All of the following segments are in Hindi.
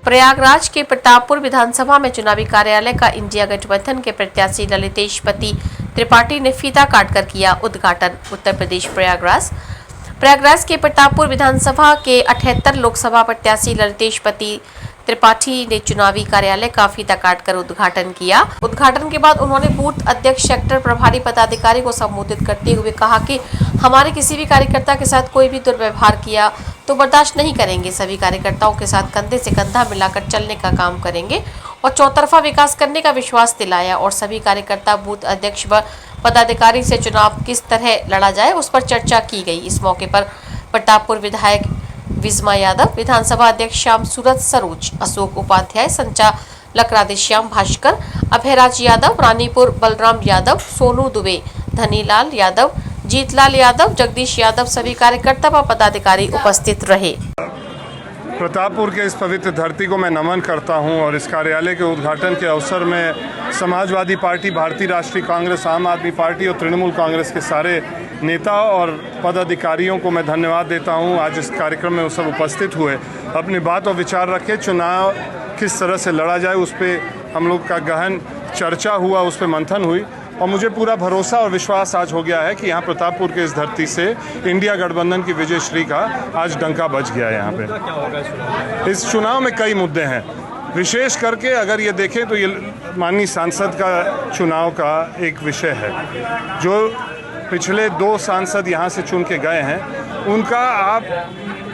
प्रयागराज के प्रतापपुर विधानसभा में चुनावी कार्यालय का इंडिया गठबंधन के प्रत्याशी ललितेश पति त्रिपाठी ने फीता काटकर किया उद्घाटन। उत्तर प्रदेश प्रयागराज के प्रतापपुर विधानसभा के 78 लोकसभा प्रत्याशी ललितेश पति त्रिपाठी ने चुनावी कार्यालय का फीता काटकर उद्घाटन किया। उद्घाटन के बाद उन्होंने बूथ अध्यक्ष, सेक्टर प्रभारी पदाधिकारी को संबोधित करते हुए कहा कि हमारे किसी भी कार्यकर्ता के साथ कोई भी दुर्व्यवहार किया तो बर्दाश्त नहीं करेंगे। सभी कार्यकर्ताओं के साथ कंधे से कंधा मिलाकर चलने का काम करेंगे और चौतरफा विकास करने का विश्वास दिलाया। और सभी कार्यकर्ता, बूथ अध्यक्ष व पदाधिकारी से चुनाव किस तरह लड़ा जाए उस पर चर्चा की गई। इस मौके पर प्रतापपुर विधायक विजमा यादव, विधानसभा अध्यक्ष श्याम सूरत सरोज, अशोक उपाध्याय, संचालक राधेश्याम भास्कर, अभयराज यादव, रानीपुर बलराम यादव, सोनू दुबे, धनीलाल यादव, जीतलाल यादव, जगदीश यादव, सभी कार्यकर्ता व पदाधिकारी उपस्थित रहे। प्रतापपुर के इस पवित्र धरती को मैं नमन करता हूं और इस कार्यालय के उद्घाटन के अवसर में समाजवादी पार्टी, भारतीय राष्ट्रीय कांग्रेस, आम आदमी पार्टी और तृणमूल कांग्रेस के सारे नेता और पदाधिकारियों को मैं धन्यवाद देता हूं। आज इस कार्यक्रम में वो सब उपस्थित हुए, अपनी बात और विचार रखे, चुनाव किस तरह से लड़ा जाए उस पर हम लोग का गहन चर्चा हुआ, उस पर मंथन हुई और मुझे पूरा भरोसा और विश्वास आज हो गया है कि यहाँ प्रतापपुर के इस धरती से इंडिया गठबंधन की विजय श्री का आज डंका बज गया है। यहाँ पे इस चुनाव में कई मुद्दे हैं, विशेष करके अगर ये देखें तो ये माननीय सांसद का चुनाव का एक विषय है। जो पिछले 2 सांसद यहाँ से चुन के गए हैं, उनका आप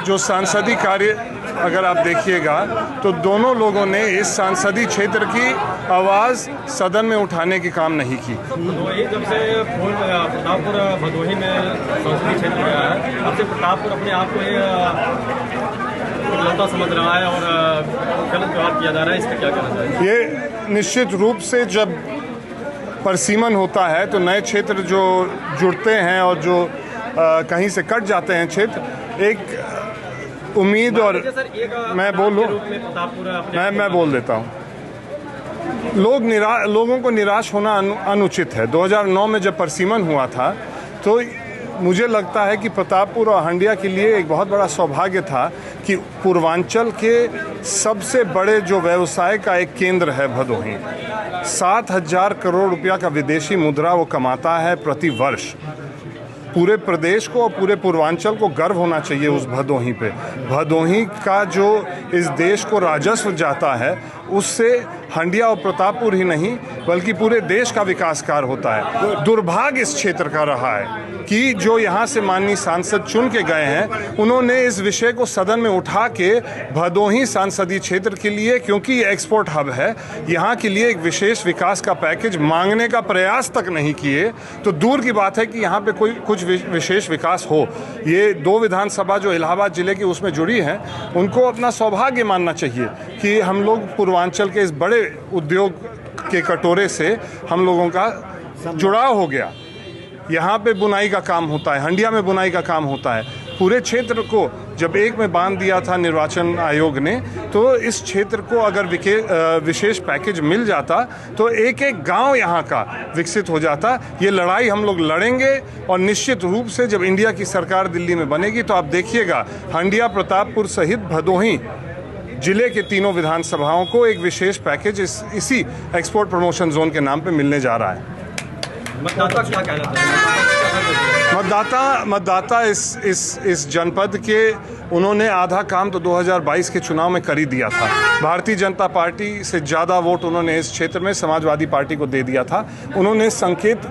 जो सांसदीय कार्य अगर आप देखिएगा तो दोनों लोगों ने इस सांसदीय क्षेत्र की आवाज़ सदन में उठाने की काम नहीं की। जब से प्रतापपुर भदोही में संसदीय क्षेत्र गया है, अब से प्रतापपुर अपने आप को लौटा समझ रहा है और गलत व्यवहार किया जा रहा है, इसका क्या कहना चाहिए? ये निश्चित रूप से जब परसीमन होता है तो नए क्षेत्र जो जुड़ते हैं और जो कहीं से कट जाते हैं क्षेत्र, एक उम्मीद और मैं बोल देता हूँ। लोगों को निराश होना अनुचित है। 2009 में जब परसीमन हुआ था तो मुझे लगता है कि प्रतापपुर और हंडिया के लिए एक बहुत बड़ा सौभाग्य था कि पूर्वांचल के सबसे बड़े जो व्यवसाय का एक केंद्र है भदोही, 7,000 करोड़ रुपया का विदेशी मुद्रा वो कमाता है प्रति वर्ष। पूरे प्रदेश को और पूरे पूर्वांचल को गर्व होना चाहिए उस भदोही पे। भदोही का जो इस देश को राजस्व जाता है उससे हंडिया और प्रतापपुर ही नहीं बल्कि पूरे देश का विकास कार्य होता है। दुर्भाग्य इस क्षेत्र का रहा है कि जो यहाँ से माननीय सांसद चुन के गए हैं, उन्होंने इस विषय को सदन में उठा के भदोही सांसदीय क्षेत्र के लिए, क्योंकि ये एक्सपोर्ट हब है, यहाँ के लिए एक विशेष विकास का पैकेज मांगने का प्रयास तक नहीं किए। तो दूर की बात है कि यहाँ पे कोई कुछ विशेष विकास हो। ये 2 विधानसभा जो इलाहाबाद जिले की उसमें जुड़ी हैं, उनको अपना सौभाग्य मानना चाहिए कि हम लोग पूर्वांचल के इस बड़े उद्योग के कटोरे से हम लोगों का जुड़ाव हो गया। यहाँ पे बुनाई का काम होता है, हंडिया में बुनाई का काम होता है। पूरे क्षेत्र को जब एक में बांध दिया था निर्वाचन आयोग ने, तो इस क्षेत्र को अगर विशेष पैकेज मिल जाता तो एक एक गांव यहाँ का विकसित हो जाता। ये लड़ाई हम लोग लड़ेंगे और निश्चित रूप से जब इंडिया की सरकार दिल्ली में बनेगी तो आप देखिएगा हंडिया, प्रतापपुर सहित भदोही जिले के 3 विधानसभाओं को एक विशेष पैकेज इसी एक्सपोर्ट प्रमोशन जोन के नाम पे मिलने जा रहा है। मतदाता क्या कहना चाहिए? मतदाता इस जनपद के उन्होंने आधा काम तो 2022 के चुनाव में कर ही दिया था। भारतीय जनता पार्टी से ज़्यादा वोट उन्होंने इस क्षेत्र में समाजवादी पार्टी को दे दिया था। उन्होंने संकेत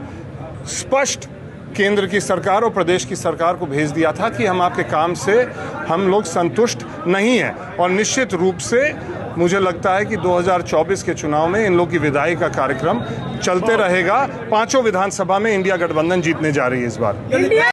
स्पष्ट केंद्र की सरकार और प्रदेश की सरकार को भेज दिया था कि हम आपके काम से हम लोग संतुष्ट नहीं हैं। और निश्चित रूप से मुझे लगता है कि 2024 के चुनाव में इन लोग की विदाई का कार्यक्रम चलते रहेगा। 5 विधानसभा में इंडिया गठबंधन जीतने जा रही है इस बार।